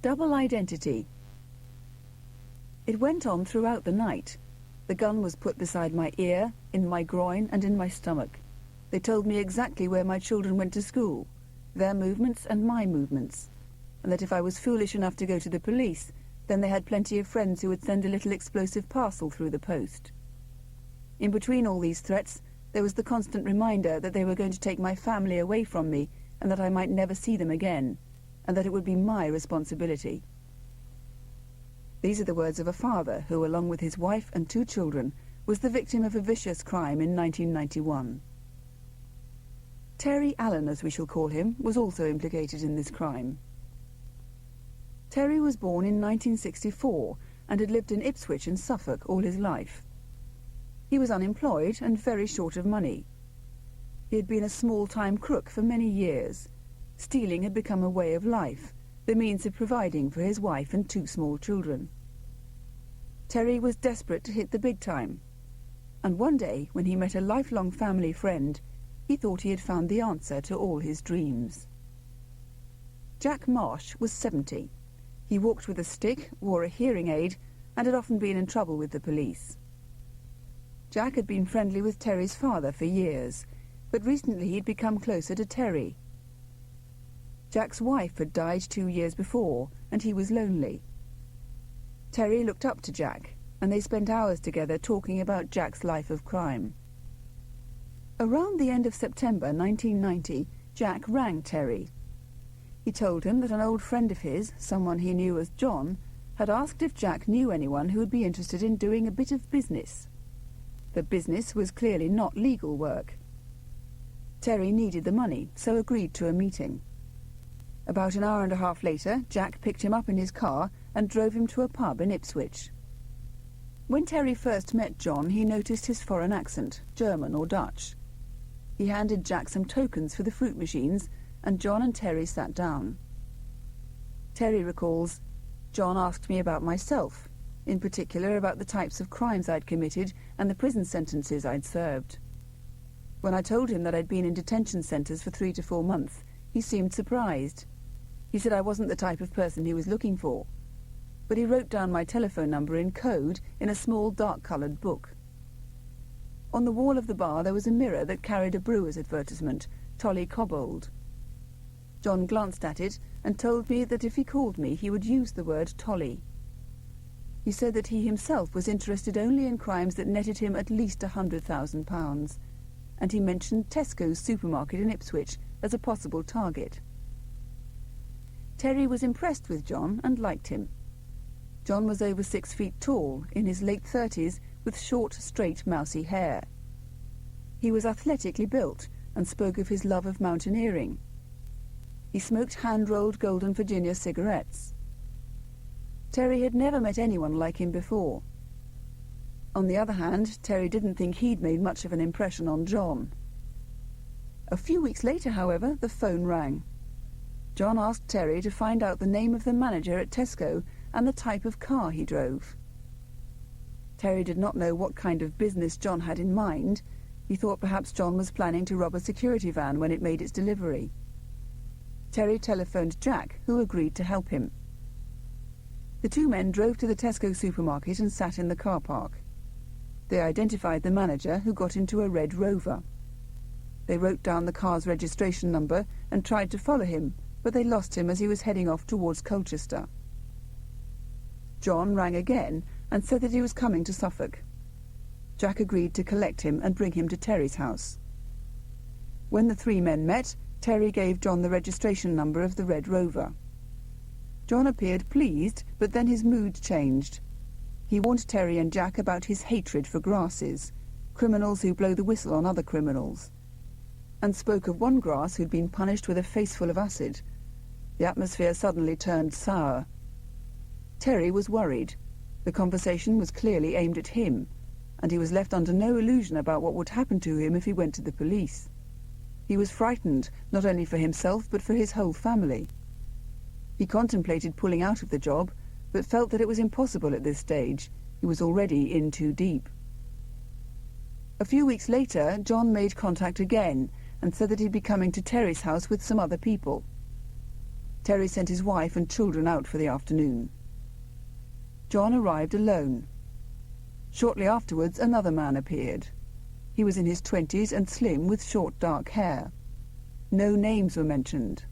Double identity. It went on throughout the night. The gun was put beside my ear, in my groin, and in my stomach. They told me exactly where my children went to school, their movements and my movements, and that if I was foolish enough to go to the police, then they had plenty of friends who would send a little explosive parcel through the post. In between all these threats, there was the constant reminder that they were going to take my family away from me and that I might never see them again, and that it would be my responsibility. These are the words of a father who, along with his wife and 2 children, was the victim of a vicious crime in 1991. Terry Allen, as we shall call him, was also implicated in this crime. Terry was born in 1964 and had lived in Ipswich in Suffolk all his life. He was unemployed and very short of money. He had been a small-time crook for many years. Stealing had become a way of life, the means of providing for his wife and 2 small children. Terry was desperate to hit the big time, and one day, when he met a lifelong family friend, he thought he had found the answer to all his dreams. Jack Marsh was 70. He walked with a stick, wore a hearing aid, and had often been in trouble with the police. Jack had been friendly with Terry's father for years, but recently he'd become closer to Terry. Jack's wife had died 2 years before, and he was lonely. Terry looked up to Jack, and they spent hours together talking about Jack's life of crime. Around the end of September 1990, Jack rang Terry. He told him that an old friend of his, someone he knew as John, had asked if Jack knew anyone who would be interested in doing a bit of business. The business was clearly not legal work. Terry needed the money, so agreed to a meeting. About an hour and a half later, Jack picked him up in his car and drove him to a pub in Ipswich. When Terry first met John, he noticed his foreign accent, German or Dutch. He handed Jack some tokens for the fruit machines, and John and Terry sat down. Terry recalls, "John asked me about myself, in particular about the types of crimes I'd committed and the prison sentences I'd served. When I told him that I'd been in detention centres for 3 to 4 months, he seemed surprised. He said I wasn't the type of person he was looking for, but he wrote down my telephone number in code in a small dark-coloured book. On the wall of the bar there was a mirror that carried a brewer's advertisement, Tolly Cobbold. John glanced at it and told me that if he called me he would use the word Tolly. He said that he himself was interested only in crimes that netted him at least £100,000, and he mentioned Tesco's supermarket in Ipswich as a possible target. Terry was impressed with John and liked him. John was over 6 feet tall, in his late 30s, with short, straight, mousy hair. He was athletically built and spoke of his love of mountaineering. He smoked hand-rolled Golden Virginia cigarettes. Terry had never met anyone like him before. On the other hand, Terry didn't think he'd made much of an impression on John. A few weeks later, however, the phone rang. John asked Terry to find out the name of the manager at Tesco and the type of car he drove. Terry did not know what kind of business John had in mind. He thought perhaps John was planning to rob a security van when it made its delivery. Terry telephoned Jack, who agreed to help him. The 2 men drove to the Tesco supermarket and sat in the car park. They identified the manager, who got into a red Rover. They wrote down the car's registration number and tried to follow him, but they lost him as he was heading off towards Colchester. John rang again and said that he was coming to Suffolk. Jack agreed to collect him and bring him to Terry's house. When the 3 men met, Terry gave John the registration number of the Red Rover. John appeared pleased, but then his mood changed. He warned Terry and Jack about his hatred for grasses, criminals who blow the whistle on other criminals, and spoke of one grass who'd been punished with a face full of acid. The atmosphere suddenly turned sour. Terry was worried. The conversation was clearly aimed at him, and he was left under no illusion about what would happen to him if he went to the police. He was frightened, not only for himself, but for his whole family. He contemplated pulling out of the job, but felt that it was impossible at this stage. He was already in too deep. A few weeks later, John made contact again and said that he'd be coming to Terry's house with some other people. Terry sent his wife and children out for the afternoon. John arrived alone. Shortly afterwards, another man appeared. He was in his 20s and slim, with short dark hair. No names were mentioned.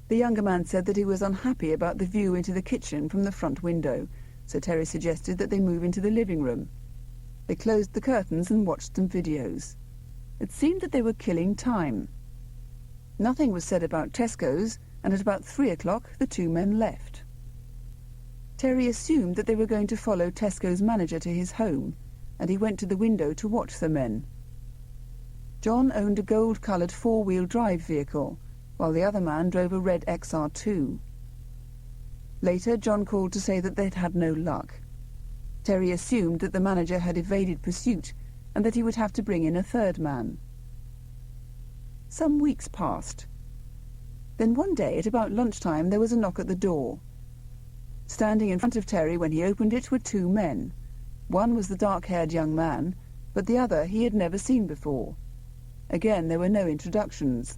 The younger man said that he was unhappy about the view into the kitchen from the front window, so Terry suggested that they move into the living room. They closed the curtains and watched some videos. It seemed that they were killing time. Nothing was said about Tesco's, and at about 3 o'clock the two men left. Terry assumed that they were going to follow Tesco's manager to his home, and he went to the window to watch the men. John owned a gold-coloured four-wheel drive vehicle, while the other man drove a red XR2. Later, John called to say that they'd had no luck. Terry assumed that the manager had evaded pursuit and that he would have to bring in a third man. Some weeks passed. Then one day, at about lunchtime, there was a knock at the door. Standing in front of Terry when he opened it were two men. One was the dark-haired young man, but the other he had never seen before. Again, there were no introductions.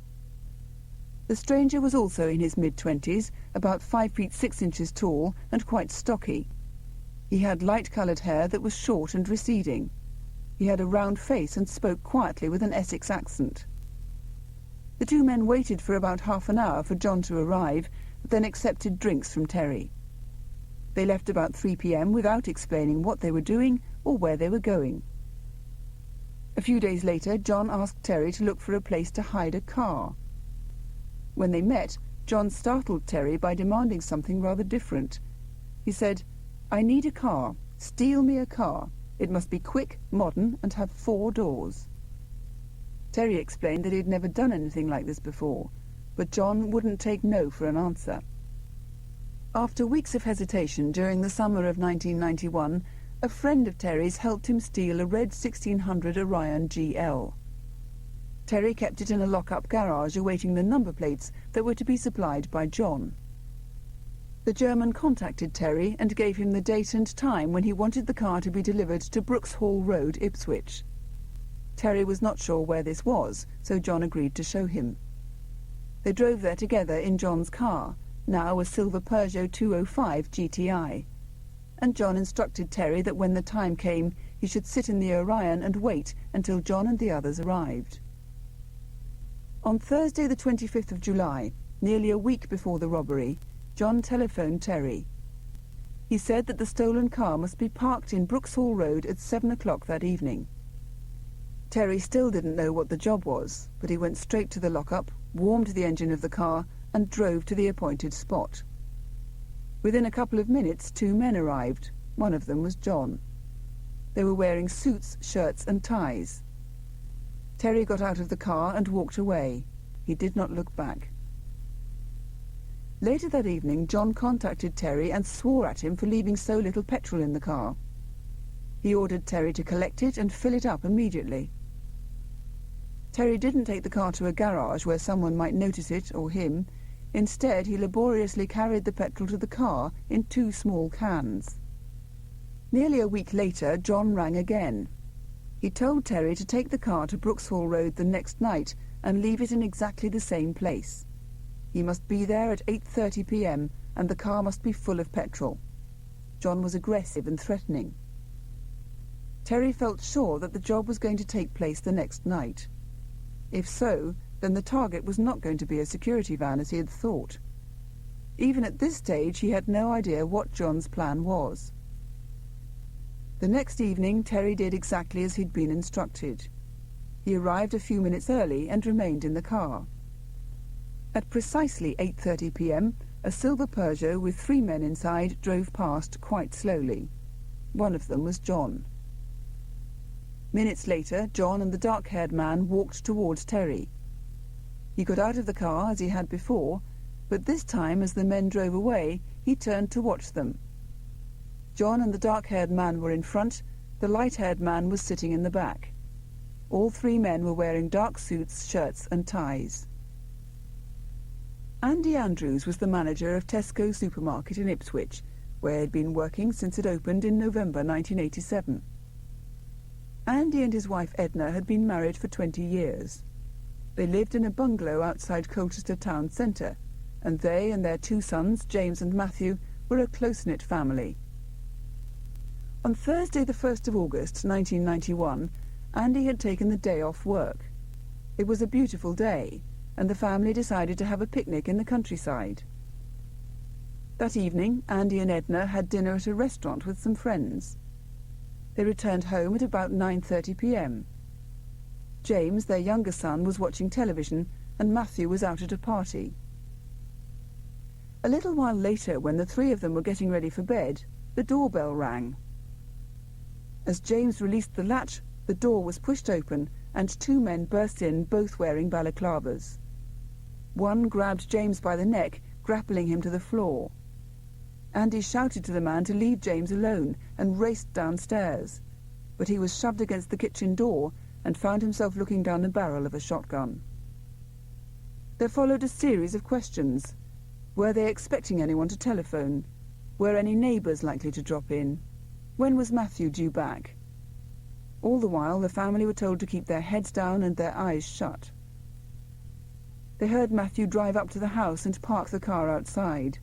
The stranger was also in his mid-20s, about 5 feet 6 inches tall and quite stocky. He had light-coloured hair that was short and receding. He had a round face and spoke quietly with an Essex accent. The two men waited for about half an hour for John to arrive, then accepted drinks from Terry. They left about 3 p.m. without explaining what they were doing or where they were going. A few days later, John asked Terry to look for a place to hide a car. When they met, John startled Terry by demanding something rather different. He said, "I need a car. Steal me a car. It must be quick, modern, and have 4 doors." Terry explained that he had never done anything like this before, but John wouldn't take no for an answer. After weeks of hesitation during the summer of 1991, a friend of Terry's helped him steal a red 1600 Orion GL. Terry kept it in a lock-up garage awaiting the number plates that were to be supplied by John. The German contacted Terry and gave him the date and time when he wanted the car to be delivered to Brooks Hall Road, Ipswich. Terry was not sure where this was, so John agreed to show him. They drove there together in John's car, now a silver Peugeot 205 GTI. And John instructed Terry that when the time came, he should sit in the Orion and wait until John and the others arrived. On Thursday the 25th of July, nearly a week before the robbery, John telephoned Terry. He said that the stolen car must be parked in Brooks Hall Road at 7 o'clock that evening. Terry still didn't know what the job was, but he went straight to the lock-up, warmed the engine of the car, and drove to the appointed spot. Within a couple of minutes, 2 men arrived. One of them was John. They were wearing suits, shirts, and ties. Terry got out of the car and walked away. He did not look back. Later that evening, John contacted Terry and swore at him for leaving so little petrol in the car. He ordered Terry to collect it and fill it up immediately. Terry didn't take the car to a garage where someone might notice it or him. Instead, he laboriously carried the petrol to the car in 2 small cans. Nearly a week later, John rang again. He told Terry to take the car to Brooks Hall Road the next night and leave it in exactly the same place. He must be there at 8:30 p.m. and the car must be full of petrol. John was aggressive and threatening. Terry felt sure that the job was going to take place the next night. If so, then the target was not going to be a security van as he had thought. Even at this stage, he had no idea what John's plan was. The next evening, Terry did exactly as he'd been instructed. He arrived a few minutes early and remained in the car. At precisely 8:30 p.m., a silver Peugeot with 3 men inside drove past quite slowly. One of them was John. Minutes later, John and the dark-haired man walked towards Terry. He got out of the car as he had before, but this time, as the men drove away, he turned to watch them. John and the dark-haired man were in front, the light-haired man was sitting in the back. All 3 men were wearing dark suits, shirts and ties. Andy Andrews was the manager of Tesco supermarket in Ipswich, where he had been working since it opened in November 1987. Andy and his wife Edna had been married for 20 years. They lived in a bungalow outside Colchester town centre, and they and their two sons, James and Matthew, were a close-knit family. On Thursday the 1st of August 1991, Andy had taken the day off work. It was a beautiful day, and the family decided to have a picnic in the countryside. That evening, Andy and Edna had dinner at a restaurant with some friends. They returned home at about 9:30 p.m. James, their younger son, was watching television, and Matthew was out at a party. A little while later, when the three of them were getting ready for bed, the doorbell rang. As James released the latch, the door was pushed open, and two men burst in, both wearing balaclavas. One grabbed James by the neck, grappling him to the floor. Andy shouted to the man to leave James alone and raced downstairs, but he was shoved against the kitchen door and found himself looking down the barrel of a shotgun. There followed a series of questions. Were they expecting anyone to telephone? Were any neighbours likely to drop in? When was Matthew due back? All the while, the family were told to keep their heads down and their eyes shut. They heard Matthew drive up to the house and park the car outside.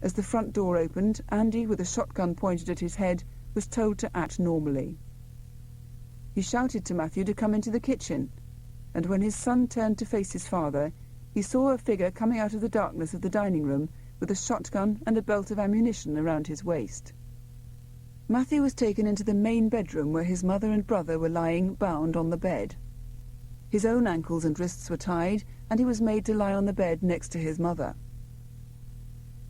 As the front door opened, Andy, with a shotgun pointed at his head, was told to act normally. He shouted to Matthew to come into the kitchen, and when his son turned to face his father, he saw a figure coming out of the darkness of the dining room with a shotgun and a belt of ammunition around his waist. Matthew was taken into the main bedroom where his mother and brother were lying bound on the bed. His own ankles and wrists were tied, and he was made to lie on the bed next to his mother.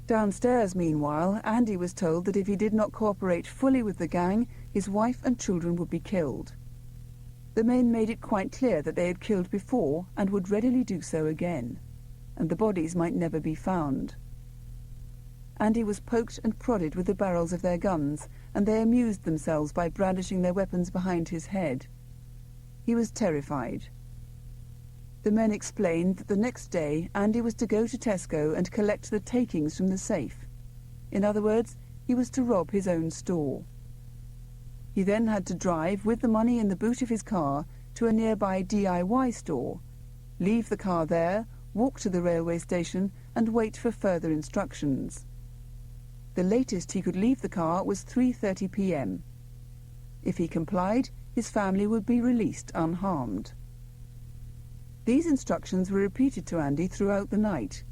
Downstairs, meanwhile, Andy was told that if he did not cooperate fully with the gang, his wife and children would be killed. The men made it quite clear that they had killed before and would readily do so again, and the bodies might never be found. Andy was poked and prodded with the barrels of their guns, and they amused themselves by brandishing their weapons behind his head. He was terrified. The men explained that the next day Andy was to go to Tesco and collect the takings from the safe. In other words, he was to rob his own store. He then had to drive, with the money in the boot of his car, to a nearby DIY store, leave the car there, walk to the railway station, and wait for further instructions. The latest he could leave the car was 3:30 p.m. If he complied, his family would be released unharmed. These instructions were repeated to Andy throughout the night.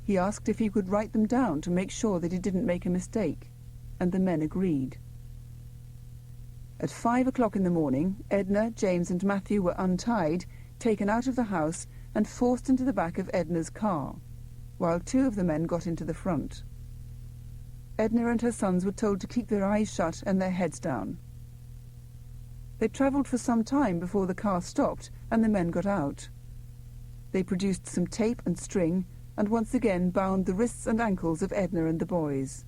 He asked if he could write them down to make sure that he didn't make a mistake, and the men agreed. At 5 o'clock in the morning, Edna, James and Matthew were untied, taken out of the house and forced into the back of Edna's car, while two of the men got into the front. Edna and her sons were told to keep their eyes shut and their heads down. They travelled for some time before the car stopped and the men got out. They produced some tape and string and once again bound the wrists and ankles of Edna and the boys.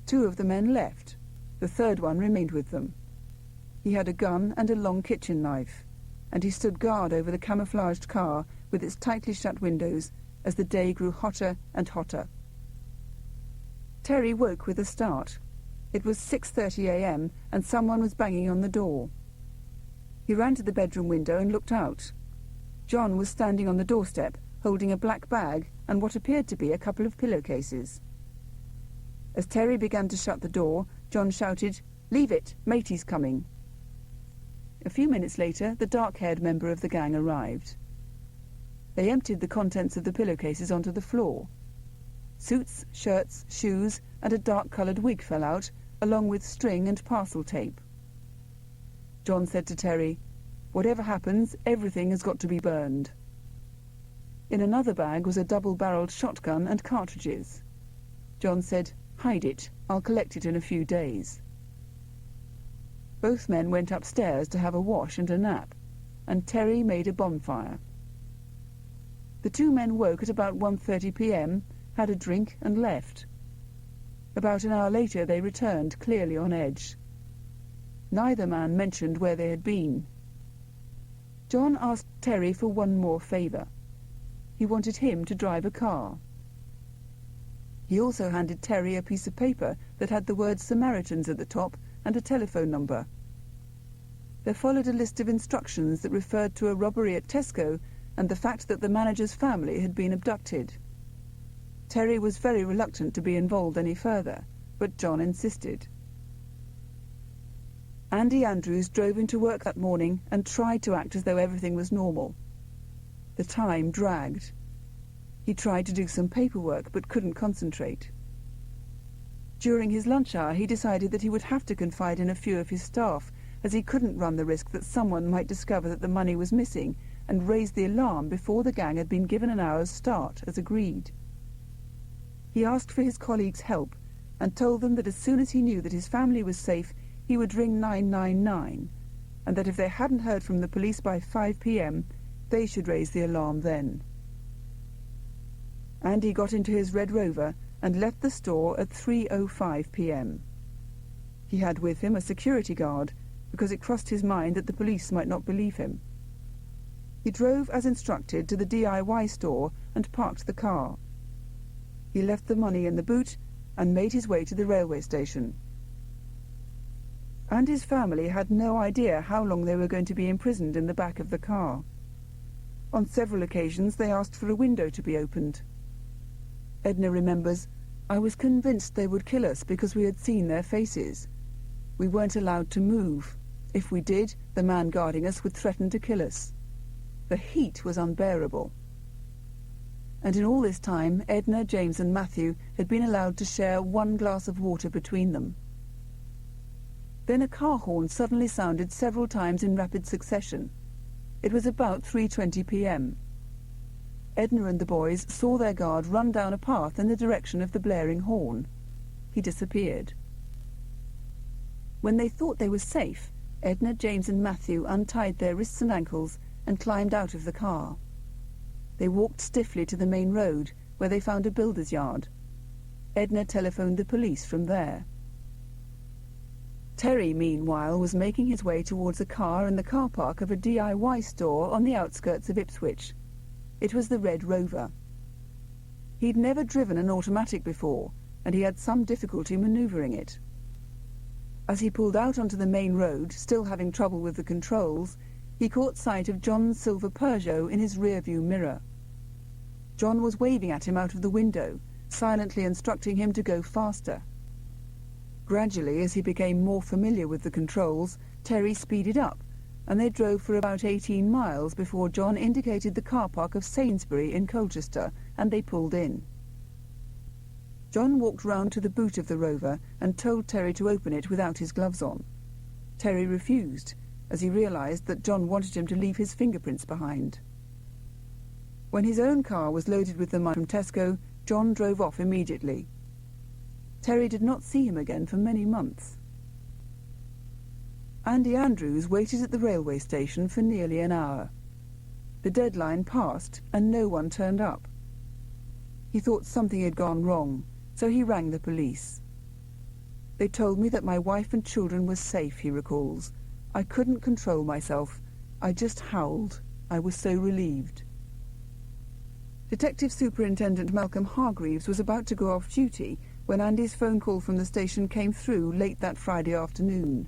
Two of the men left. The third one remained with them. He had a gun and a long kitchen knife, and he stood guard over the camouflaged car with its tightly shut windows as the day grew hotter and hotter. Terry woke with a start. It was 6:30 a.m. and someone was banging on the door. He ran to the bedroom window and looked out. John was standing on the doorstep, holding a black bag and what appeared to be a couple of pillowcases. As Terry began to shut the door, John shouted, "Leave it, matey's coming." A few minutes later, the dark-haired member of the gang arrived. They emptied the contents of the pillowcases onto the floor. Suits, shirts, shoes, and a dark-coloured wig fell out, along with string and parcel tape. John said to Terry, "Whatever happens, everything has got to be burned." In another bag was a double-barreled shotgun and cartridges. John said, "Hide it. I'll collect it in a few days." Both men went upstairs to have a wash and a nap, and Terry made a bonfire. The two men woke at about 1:30 p.m., had a drink and left. About an hour later they returned, clearly on edge. Neither man mentioned where they had been. John asked Terry for one more favour. He wanted him to drive a car. He also handed Terry a piece of paper that had the word Samaritans at the top and a telephone number. There followed a list of instructions that referred to a robbery at Tesco and the fact that the manager's family had been abducted. Terry was very reluctant to be involved any further, but John insisted. Andy Andrews drove into work that morning and tried to act as though everything was normal. The time dragged. He tried to do some paperwork but couldn't concentrate. During his lunch hour, he decided that he would have to confide in a few of his staff, as he couldn't run the risk that someone might discover that the money was missing and raise the alarm before the gang had been given an hour's start, as agreed. He asked for his colleagues' help and told them that as soon as he knew that his family was safe, he would ring 999, and that if they hadn't heard from the police by 5 p.m, they should raise the alarm then. Andy got into his Red Rover and left the store at 3:05 p.m. He had with him a security guard, because it crossed his mind that the police might not believe him. He drove as instructed to the DIY store and parked the car. He left the money in the boot and made his way to the railway station. And his family had no idea how long they were going to be imprisoned in the back of the car. On several occasions they asked for a window to be opened. Edna remembers, "I was convinced they would kill us because we had seen their faces. We weren't allowed to move. If we did, the man guarding us would threaten to kill us. The heat was unbearable." And in all this time, Edna, James and Matthew had been allowed to share one glass of water between them. Then a car horn suddenly sounded several times in rapid succession. It was about 3:20 p.m. Edna and the boys saw their guard run down a path in the direction of the blaring horn. He disappeared. When they thought they were safe, Edna, James and Matthew untied their wrists and ankles and climbed out of the car. They walked stiffly to the main road, where they found a builder's yard. Edna telephoned the police from there. Terry, meanwhile, was making his way towards a car in the car park of a DIY store on the outskirts of Ipswich. It was the Red Rover. He'd never driven an automatic before, and he had some difficulty manoeuvring it. As he pulled out onto the main road, still having trouble with the controls, he caught sight of John's silver Peugeot in his rearview mirror. John was waving at him out of the window, silently instructing him to go faster. Gradually, as he became more familiar with the controls, Terry speeded up, and they drove for about 18 miles before John indicated the car park of Sainsbury in Colchester, and they pulled in. John walked round to the boot of the Rover and told Terry to open it without his gloves on. Terry refused, as he realised that John wanted him to leave his fingerprints behind. When his own car was loaded with the money from Tesco, John drove off immediately. Terry did not see him again for many months. Andy Andrews waited at the railway station for nearly an hour. The deadline passed and no one turned up. He thought something had gone wrong, so he rang the police. "They told me that my wife and children were safe," he recalls. "I couldn't control myself. I just howled. I was so relieved." Detective Superintendent Malcolm Hargreaves was about to go off duty when Andy's phone call from the station came through late that Friday afternoon.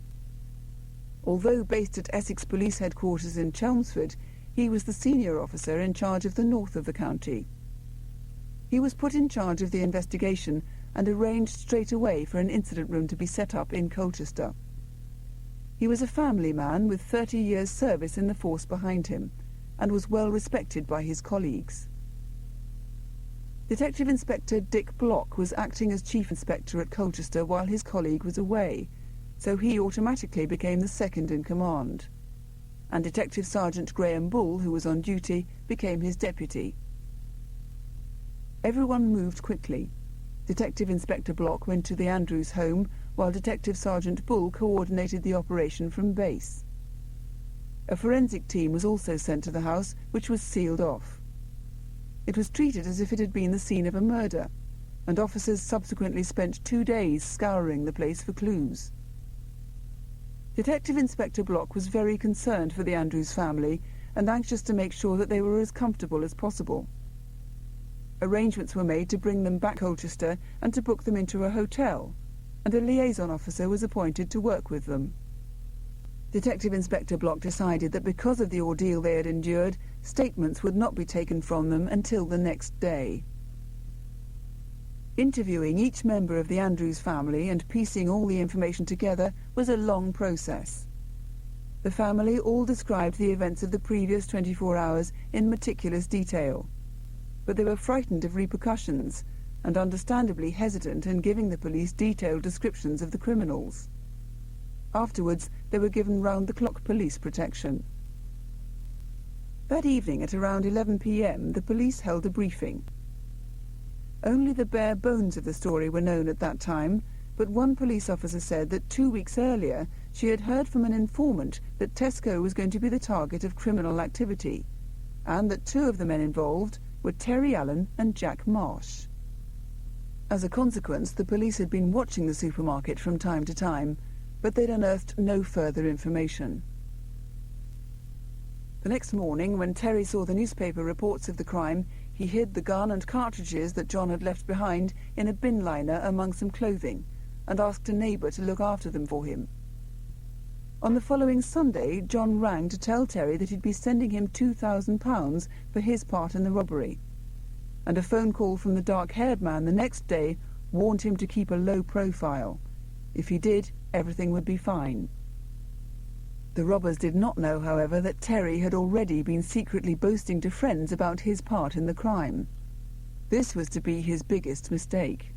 Although based at Essex Police Headquarters in Chelmsford, he was the senior officer in charge of the north of the county. He was put in charge of the investigation and arranged straight away for an incident room to be set up in Colchester. He was a family man with 30 years' service in the force behind him, and was well respected by his colleagues. Detective Inspector Dick Block was acting as Chief Inspector at Colchester while his colleague was away, so he automatically became the second in command. And Detective Sergeant Graham Bull, who was on duty, became his deputy. Everyone moved quickly. Detective Inspector Block went to the Andrews home, while Detective Sergeant Bull coordinated the operation from base. A forensic team was also sent to the house, which was sealed off. It was treated as if it had been the scene of a murder, and officers subsequently spent 2 days scouring the place for clues. Detective Inspector Block was very concerned for the Andrews family and anxious to make sure that they were as comfortable as possible. Arrangements were made to bring them back to Colchester and to book them into a hotel, and a liaison officer was appointed to work with them. Detective Inspector Block decided that because of the ordeal they had endured, statements would not be taken from them until the next day. Interviewing each member of the Andrews family and piecing all the information together was a long process. The family all described the events of the previous 24 hours in meticulous detail, but they were frightened of repercussions and understandably hesitant in giving the police detailed descriptions of the criminals. Afterwards, they were given round-the-clock police protection. That evening at around 11 p.m, the police held a briefing. Only the bare bones of the story were known at that time, but one police officer said that 2 weeks earlier she had heard from an informant that Tesco was going to be the target of criminal activity, and that two of the men involved were Terry Allen and Jack Marsh. As a consequence, the police had been watching the supermarket from time to time, but they'd unearthed no further information. The next morning, when Terry saw the newspaper reports of the crime, he hid the gun and cartridges that John had left behind in a bin liner among some clothing, and asked a neighbour to look after them for him. On the following Sunday, John rang to tell Terry that he'd be sending him £2,000 for his part in the robbery, and a phone call from the dark-haired man the next day warned him to keep a low profile. If he did, everything would be fine. The robbers did not know, however, that Terry had already been secretly boasting to friends about his part in the crime. This was to be his biggest mistake.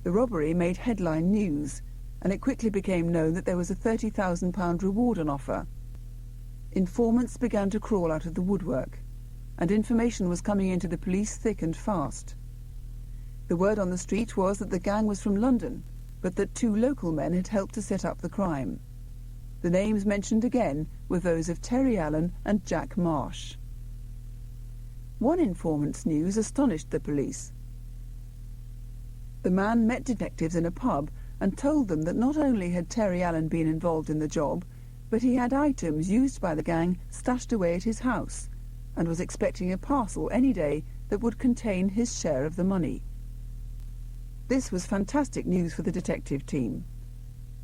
The robbery made headline news, and it quickly became known that there was a £30,000 reward on offer. Informants began to crawl out of the woodwork, and information was coming into the police thick and fast. The word on the street was that the gang was from London, but that two local men had helped to set up the crime. The names mentioned again were those of Terry Allen and Jack Marsh. One informant's news astonished the police. The man met detectives in a pub and told them that not only had Terry Allen been involved in the job, but he had items used by the gang stashed away at his house, and was expecting a parcel any day that would contain his share of the money. This was fantastic news for the detective team.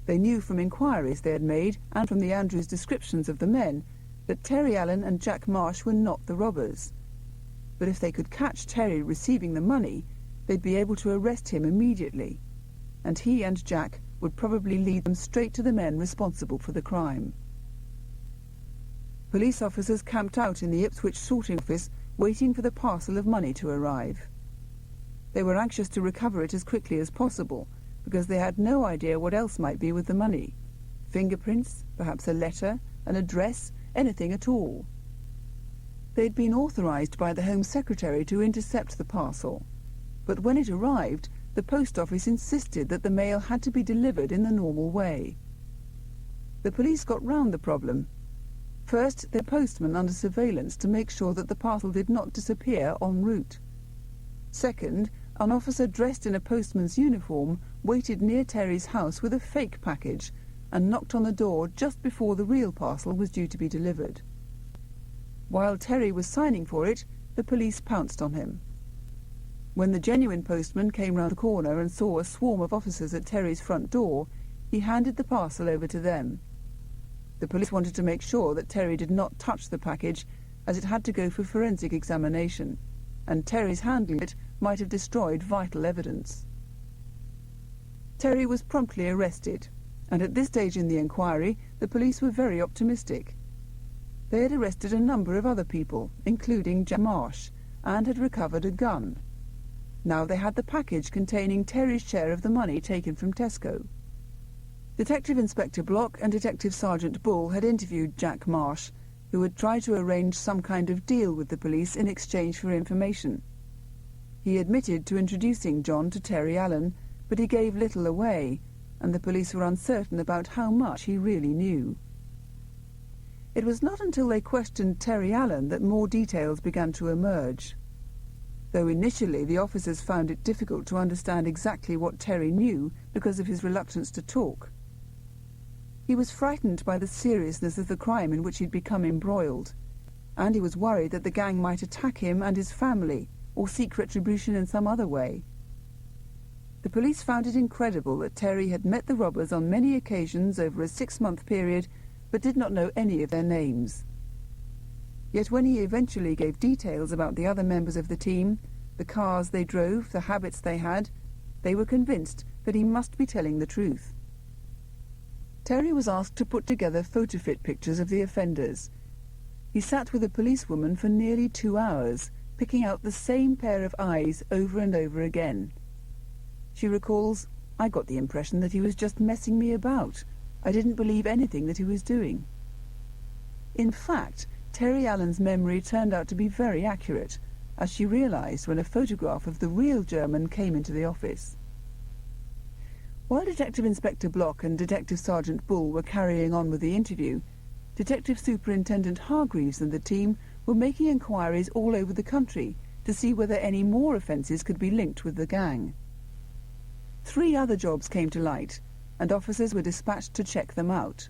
They knew from inquiries they had made, and from the Andrews' descriptions of the men, that Terry Allen and Jack Marsh were not the robbers. But if they could catch Terry receiving the money, they'd be able to arrest him immediately, and he and Jack would probably lead them straight to the men responsible for the crime. Police officers camped out in the Ipswich sorting office, waiting for the parcel of money to arrive. They were anxious to recover it as quickly as possible, because they had no idea what else might be with the money. Fingerprints, perhaps a letter, an address, anything at all. They'd been authorised by the Home Secretary to intercept the parcel, but when it arrived, the post office insisted that the mail had to be delivered in the normal way. The police got round the problem. First, they postman under surveillance to make sure that the parcel did not disappear en route. Second, an officer dressed in a postman's uniform waited near Terry's house with a fake package and knocked on the door just before the real parcel was due to be delivered. While Terry was signing for it, the police pounced on him. When the genuine postman came round the corner and saw a swarm of officers at Terry's front door, he handed the parcel over to them. The police wanted to make sure that Terry did not touch the package, as it had to go for forensic examination, and Terry's handling it might have destroyed vital evidence. Terry was promptly arrested, and at this stage in the inquiry, the police were very optimistic. They had arrested a number of other people, including Jack Marsh, and had recovered a gun. Now they had the package containing Terry's share of the money taken from Tesco. Detective Inspector Block and Detective Sergeant Bull had interviewed Jack Marsh, who had tried to arrange some kind of deal with the police in exchange for information. He admitted to introducing John to Terry Allen, but he gave little away, and the police were uncertain about how much he really knew. It was not until they questioned Terry Allen that more details began to emerge. Though initially the officers found it difficult to understand exactly what Terry knew because of his reluctance to talk. He was frightened by the seriousness of the crime in which he'd become embroiled, and he was worried that the gang might attack him and his family, or seek retribution in some other way. The police found it incredible that Terry had met the robbers on many occasions over a 6-month period, but did not know any of their names. Yet when he eventually gave details about the other members of the team, the cars they drove, the habits they had, they were convinced that he must be telling the truth. Terry was asked to put together photo-fit pictures of the offenders. He sat with a policewoman for nearly 2 hours, picking out the same pair of eyes over and over again. She recalls, "I got the impression that he was just messing me about. I didn't believe anything that he was doing." In fact, Terry Allen's memory turned out to be very accurate, as she realized when a photograph of the real German came into the office. While Detective Inspector Block and Detective Sergeant Bull were carrying on with the interview, Detective Superintendent Hargreaves and the team were making inquiries all over the country to see whether any more offences could be linked with the gang. 3 other jobs came to light, and officers were dispatched to check them out.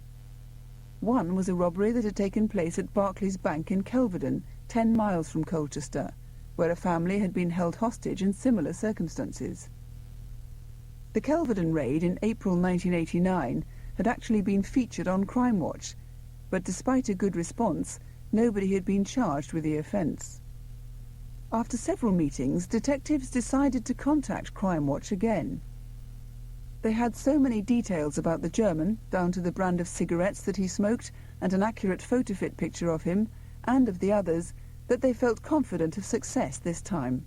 One was a robbery that had taken place at Barclays Bank in Kelvedon, 10 miles from Colchester, where a family had been held hostage in similar circumstances. The Kelvedon raid in April 1989 had actually been featured on Crimewatch, but despite a good response, nobody had been charged with the offence. After several meetings, detectives decided to contact Crimewatch again. They had so many details about the German, down to the brand of cigarettes that he smoked and an accurate photo-fit picture of him, and of the others, that they felt confident of success this time.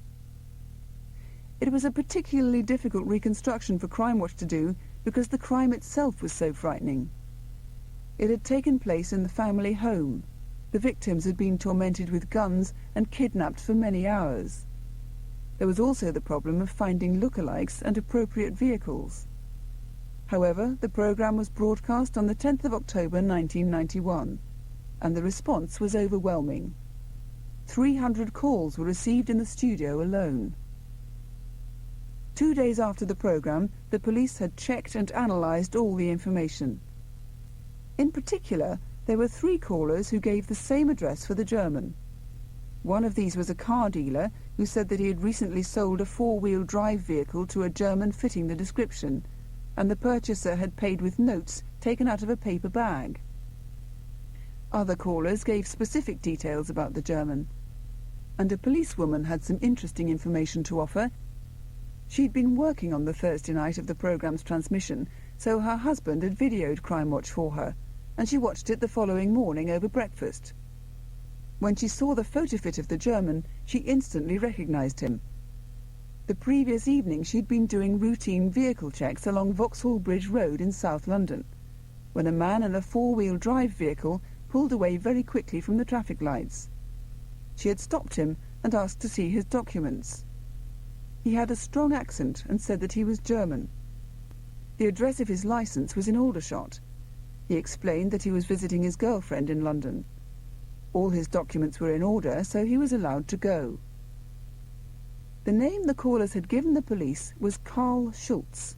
It was a particularly difficult reconstruction for Crimewatch to do because the crime itself was so frightening. It had taken place in the family home. The victims had been tormented with guns and kidnapped for many hours. There was also the problem of finding lookalikes and appropriate vehicles. However, the programme was broadcast on the 10th of October 1991, and the response was overwhelming. 300 calls were received in the studio alone. 2 days after the programme, the police had checked and analysed all the information. In particular, there were 3 callers who gave the same address for the German. One of these was a car dealer who said that he had recently sold a 4-wheel drive vehicle to a German fitting the description, and the purchaser had paid with notes taken out of a paper bag. Other callers gave specific details about the German, and a policewoman had some interesting information to offer. She'd been working on the Thursday night of the programme's transmission, so her husband had videoed Crimewatch for her, and she watched it the following morning over breakfast. When she saw the photo-fit of the German, she instantly recognised him. The previous evening she'd been doing routine vehicle checks along Vauxhall Bridge Road in South London, when a man in a 4-wheel drive vehicle pulled away very quickly from the traffic lights. She had stopped him and asked to see his documents. He had a strong accent and said that he was German. The address of his licence was in Aldershot. He explained that he was visiting his girlfriend in London. All his documents were in order, so he was allowed to go. The name the callers had given the police was Karl Schultz.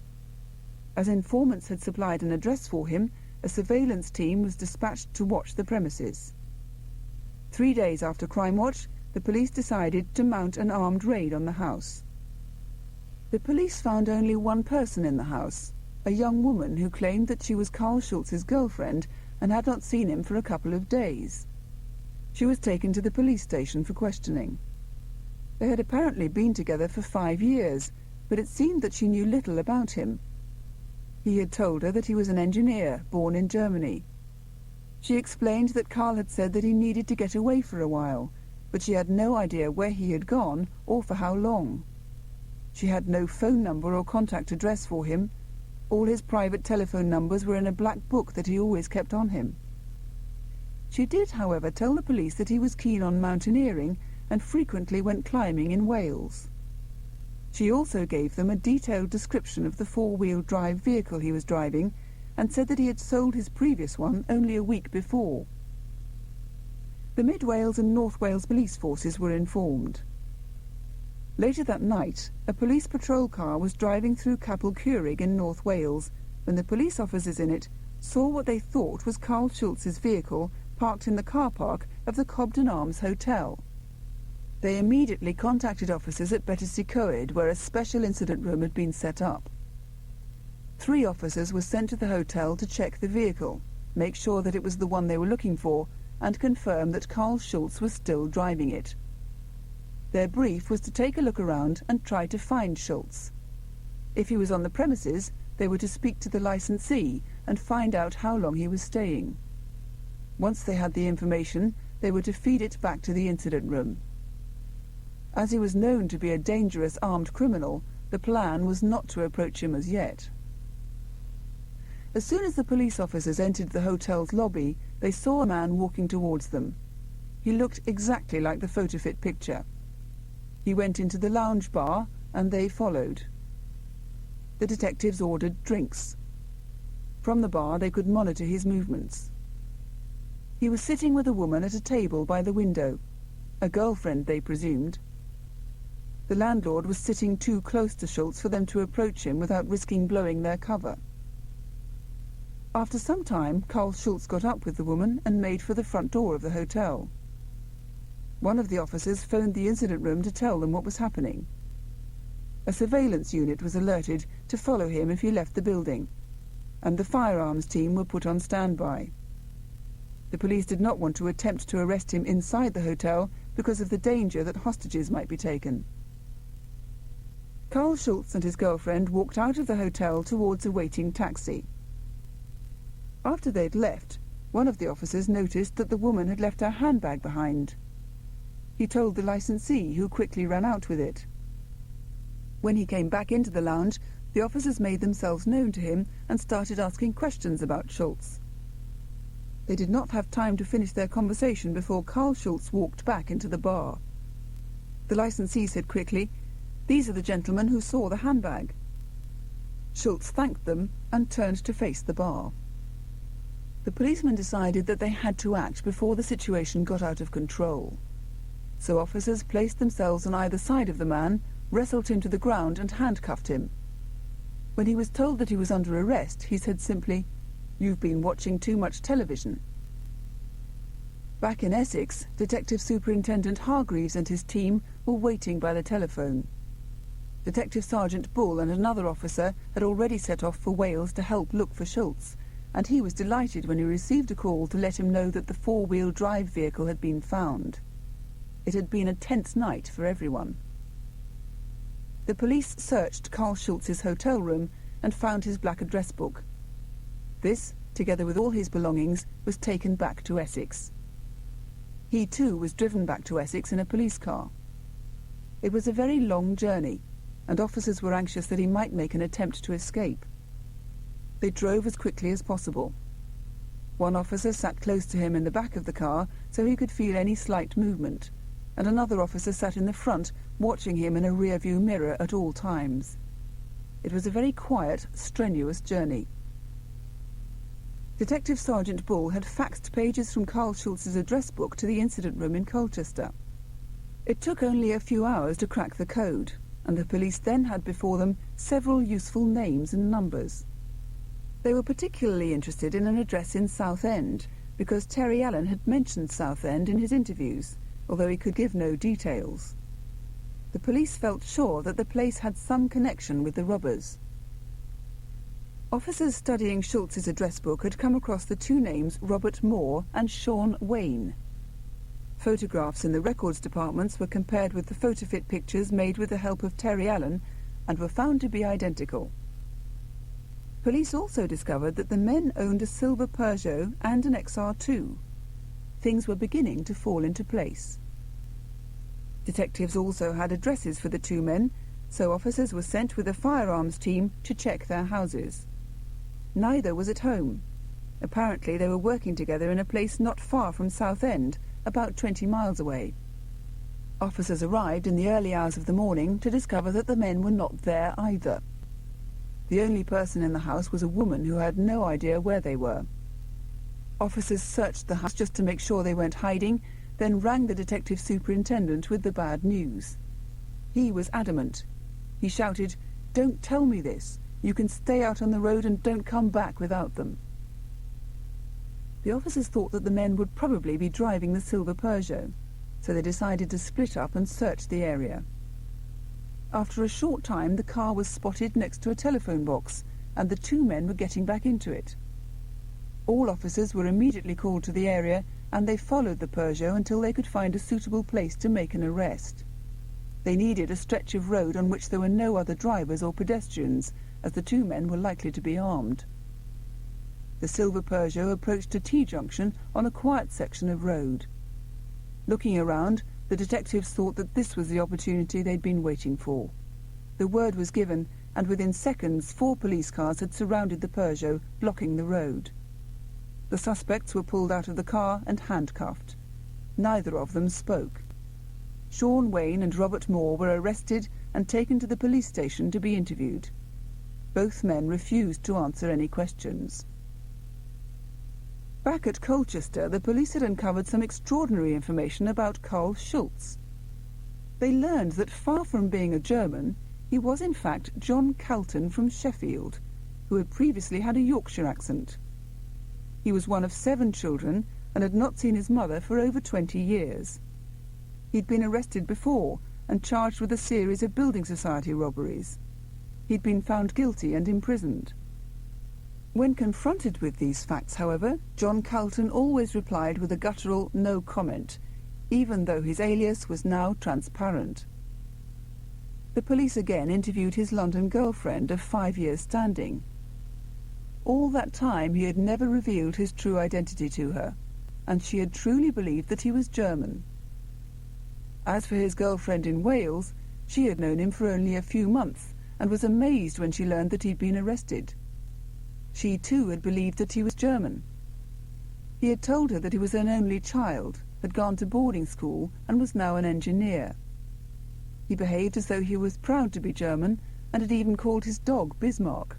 As informants had supplied an address for him, a surveillance team was dispatched to watch the premises. 3 days after Crimewatch, the police decided to mount an armed raid on the house. The police found only one person in the house, a young woman who claimed that she was Karl Schultz's girlfriend and had not seen him for a couple of days. She was taken to the police station for questioning. They had apparently been together for 5 years, but it seemed that she knew little about him. He had told her that he was an engineer, born in Germany. She explained that Karl had said that he needed to get away for a while, but she had no idea where he had gone or for how long. She had no phone number or contact address for him. All his private telephone numbers were in a black book that he always kept on him. She did, however, tell the police that he was keen on mountaineering and frequently went climbing in Wales. She also gave them a detailed description of the 4-wheel drive vehicle he was driving and said that he had sold his previous one only a week before. The Mid Wales and North Wales police forces were informed. Later that night, a police patrol car was driving through Capel Curig in North Wales when the police officers in it saw what they thought was Karl Schultz's vehicle parked in the car park of the Cobden Arms Hotel. They immediately contacted officers at Battersea Coed, where a special incident room had been set up. 3 officers were sent to the hotel to check the vehicle, make sure that it was the one they were looking for, and confirm that Karl Schultz was still driving it. Their brief was to take a look around and try to find Schultz. If he was on the premises, they were to speak to the licensee and find out how long he was staying. Once they had the information, they were to feed it back to the incident room. As he was known to be a dangerous armed criminal, the plan was not to approach him as yet. As soon as the police officers entered the hotel's lobby, they saw a man walking towards them. He looked exactly like the photo-fit picture. He went into the lounge bar, and they followed. The detectives ordered drinks. From the bar they could monitor his movements. He was sitting with a woman at a table by the window, a girlfriend they presumed. The landlord was sitting too close to Schultz for them to approach him without risking blowing their cover. After some time, Karl Schultz got up with the woman and made for the front door of the hotel. One of the officers phoned the incident room to tell them what was happening. A surveillance unit was alerted to follow him if he left the building, and the firearms team were put on standby. The police did not want to attempt to arrest him inside the hotel because of the danger that hostages might be taken. Karl Schultz and his girlfriend walked out of the hotel towards a waiting taxi. After they'd left, one of the officers noticed that the woman had left her handbag behind. He told the licensee, who quickly ran out with it. When he came back into the lounge, the officers made themselves known to him and started asking questions about Schultz. They did not have time to finish their conversation before Karl Schultz walked back into the bar. The licensee said quickly, "These are the gentlemen who saw the handbag." Schultz thanked them and turned to face the bar. The policemen decided that they had to act before the situation got out of control. So officers placed themselves on either side of the man, wrestled him to the ground and handcuffed him. When he was told that he was under arrest, he said simply, "You've been watching too much television." Back in Essex, Detective Superintendent Hargreaves and his team were waiting by the telephone. Detective Sergeant Bull and another officer had already set off for Wales to help look for Schultz, and he was delighted when he received a call to let him know that the 4-wheel drive vehicle had been found. It had been a tense night for everyone. The police searched Karl Schultz's hotel room and found his black address book. This, together with all his belongings, was taken back to Essex. He too was driven back to Essex in a police car. It was a very long journey, and officers were anxious that he might make an attempt to escape. They drove as quickly as possible. One officer sat close to him in the back of the car so he could feel any slight movement, and another officer sat in the front, watching him in a rear-view mirror at all times. It was a very quiet, strenuous journey. Detective Sergeant Bull had faxed pages from Karl Schultz's address book to the incident room in Colchester. It took only a few hours to crack the code, and the police then had before them several useful names and numbers. They were particularly interested in an address in Southend, because Terry Allen had mentioned Southend in his interviews, although he could give no details. The police felt sure that the place had some connection with the robbers. Officers studying Schultz's address book had come across the 2 names Robert Moore and Sean Wayne. Photographs in the records departments were compared with the photo-fit pictures made with the help of Terry Allen and were found to be identical. Police also discovered that the men owned a silver Peugeot and an XR2. Things were beginning to fall into place. Detectives also had addresses for the 2 men, so officers were sent with a firearms team to check their houses. Neither was at home. Apparently they were working together in a place not far from Southend, about 20 miles away. Officers arrived in the early hours of the morning to discover that the men were not there either. The only person in the house was a woman who had no idea where they were. Officers searched the house just to make sure they weren't hiding, then rang the detective superintendent with the bad news. He was adamant. He shouted, "Don't tell me this. You can stay out on the road and don't come back without them." The officers thought that the men would probably be driving the silver Peugeot. so they decided to split up and search the area. After a short time, the car was spotted next to a telephone box, and the two men were getting back into it. All officers were immediately called to the area, and they followed the Peugeot until they could find a suitable place to make an arrest. They needed a stretch of road on which there were no other drivers or pedestrians, as the two men were likely to be armed. The silver Peugeot approached a T-junction on a quiet section of road. Looking around, the detectives thought that this was the opportunity they'd been waiting for. The word was given, and within seconds 4 police cars had surrounded the Peugeot, blocking the road. The suspects were pulled out of the car and handcuffed. Neither of them spoke. Sean Wayne and Robert Moore were arrested and taken to the police station to be interviewed. Both men refused to answer any questions. Back at Colchester, the police had uncovered some extraordinary information about Carl Schultz. They learned that far from being a German, he was in fact John Calton from Sheffield, who had previously had a Yorkshire accent. He was one of 7 children and had not seen his mother for over 20 years. He'd been arrested before and charged with a series of building society robberies. He'd been found guilty and imprisoned. When confronted with these facts, however, John Calton always replied with a guttural no comment, even though his alias was now transparent. The police again interviewed his London girlfriend of 5 years' standing. All that time he had never revealed his true identity to her, and she had truly believed that he was German. As for his girlfriend in Wales, she had known him for only a few months and was amazed when she learned that he'd been arrested. She too had believed that he was German. He had told her that he was an only child, had gone to boarding school and was now an engineer. He behaved as though he was proud to be German and had even called his dog Bismarck.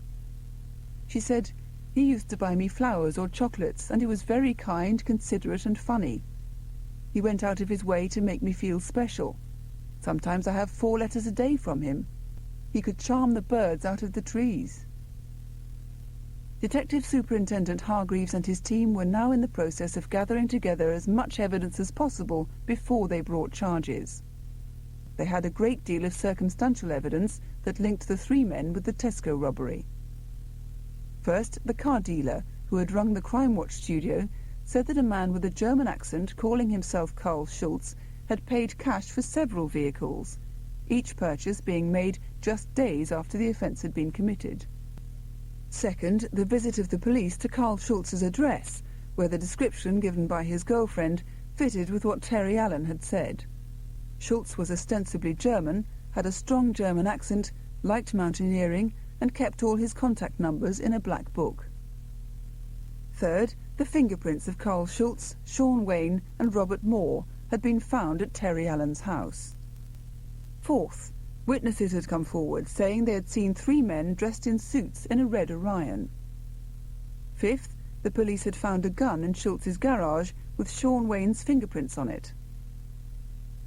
She said, "He used to buy me flowers or chocolates, and he was very kind, considerate and funny. He went out of his way to make me feel special. Sometimes I have 4 letters a day from him. He could charm the birds out of the trees." Detective Superintendent Hargreaves and his team were now in the process of gathering together as much evidence as possible before they brought charges. They had a great deal of circumstantial evidence that linked the 3 men with the Tesco robbery. First, the car dealer, who had rung the Crimewatch studio, said that a man with a German accent calling himself Carl Schultz had paid cash for several vehicles, each purchase being made just days after the offence had been committed. Second, the visit of the police to Carl Schultz's address, where the description given by his girlfriend fitted with what Terry Allen had said. Schultz was ostensibly German, had a strong German accent, liked mountaineering, and kept all his contact numbers in a black book. Third, the fingerprints of Carl Schultz, Sean Wayne and Robert Moore had been found at Terry Allen's house. Fourth, witnesses had come forward saying they had seen 3 men dressed in suits in a red Orion. Fifth, the police had found a gun in Schultz's garage with Sean Wayne's fingerprints on it.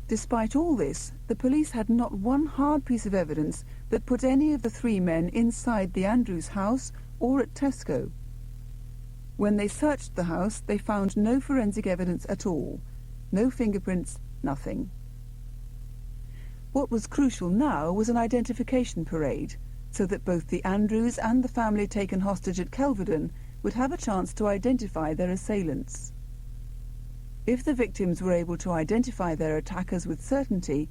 Despite all this, the police had not one hard piece of evidence that put any of the 3 men inside the Andrews house or at Tesco. When they searched the house, they found no forensic evidence at all. No fingerprints, nothing. What was crucial now was an identification parade, so that both the Andrews and the family taken hostage at Kelvedon would have a chance to identify their assailants. If the victims were able to identify their attackers with certainty,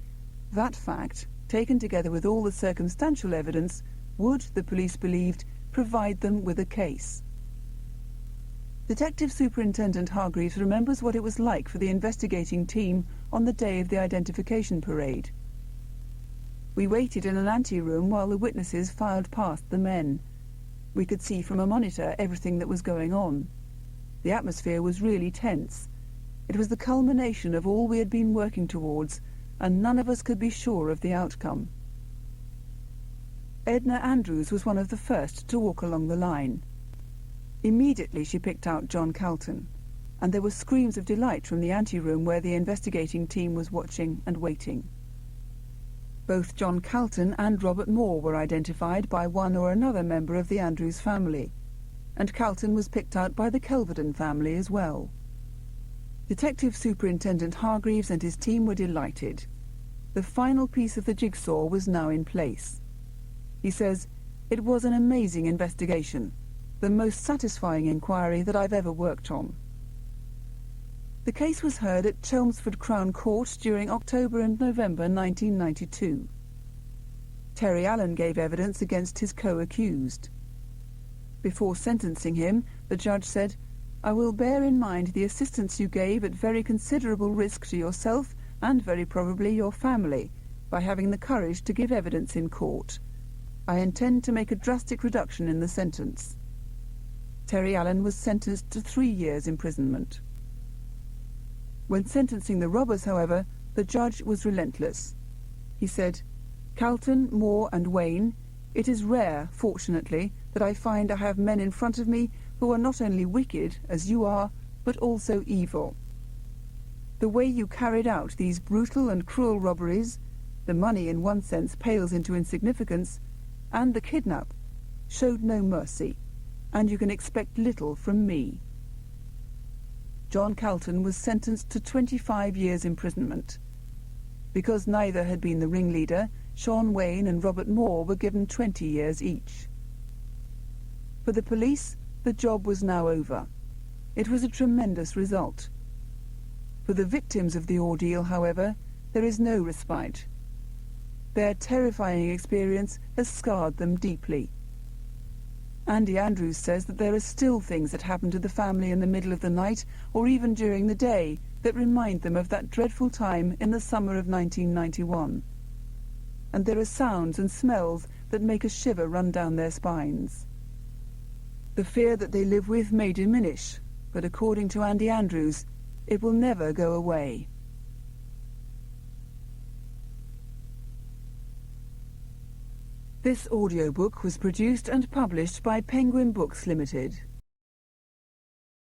that fact, taken together with all the circumstantial evidence, would, the police believed, provide them with a case. Detective Superintendent Hargreaves remembers what it was like for the investigating team on the day of the identification parade. "We waited in an anteroom while the witnesses filed past the men. We could see from a monitor everything that was going on. The atmosphere was really tense. It was the culmination of all we had been working towards, and none of us could be sure of the outcome." Edna Andrews was one of the first to walk along the line. Immediately she picked out John Calton, and there were screams of delight from the anteroom where the investigating team was watching and waiting. Both John Calton and Robert Moore were identified by one or another member of the Andrews family, and Calton was picked out by the Kelvedon family as well. Detective Superintendent Hargreaves and his team were delighted. The final piece of the jigsaw was now in place. He says, "It was an amazing investigation, the most satisfying inquiry that I've ever worked on." The case was heard at Chelmsford Crown Court during October and November 1992. Terry Allen gave evidence against his co-accused. Before sentencing him, the judge said, "I will bear in mind the assistance you gave at very considerable risk to yourself and very probably your family by having the courage to give evidence in court. I intend to make a drastic reduction in the sentence." Terry Allen was sentenced to 3 years imprisonment. When sentencing the robbers, however, the judge was relentless. He said, "Calton, Moore and Wayne, it is rare, fortunately, that I find I have men in front of me who are not only wicked, as you are, but also evil. The way you carried out these brutal and cruel robberies, the money in one sense pales into insignificance, and the kidnap, showed no mercy, and you can expect little from me." John Calton was sentenced to 25 years imprisonment. Because neither had been the ringleader, Sean Wayne and Robert Moore were given 20 years each. For the police, the job was now over. It was a tremendous result. For the victims of the ordeal, however, there is no respite. Their terrifying experience has scarred them deeply. Andy Andrews says that there are still things that happen to the family in the middle of the night or even during the day that remind them of that dreadful time in the summer of 1991. And there are sounds and smells that make a shiver run down their spines. The fear that they live with may diminish, but according to Andy Andrews, it will never go away. This audiobook was produced and published by Penguin Books Limited.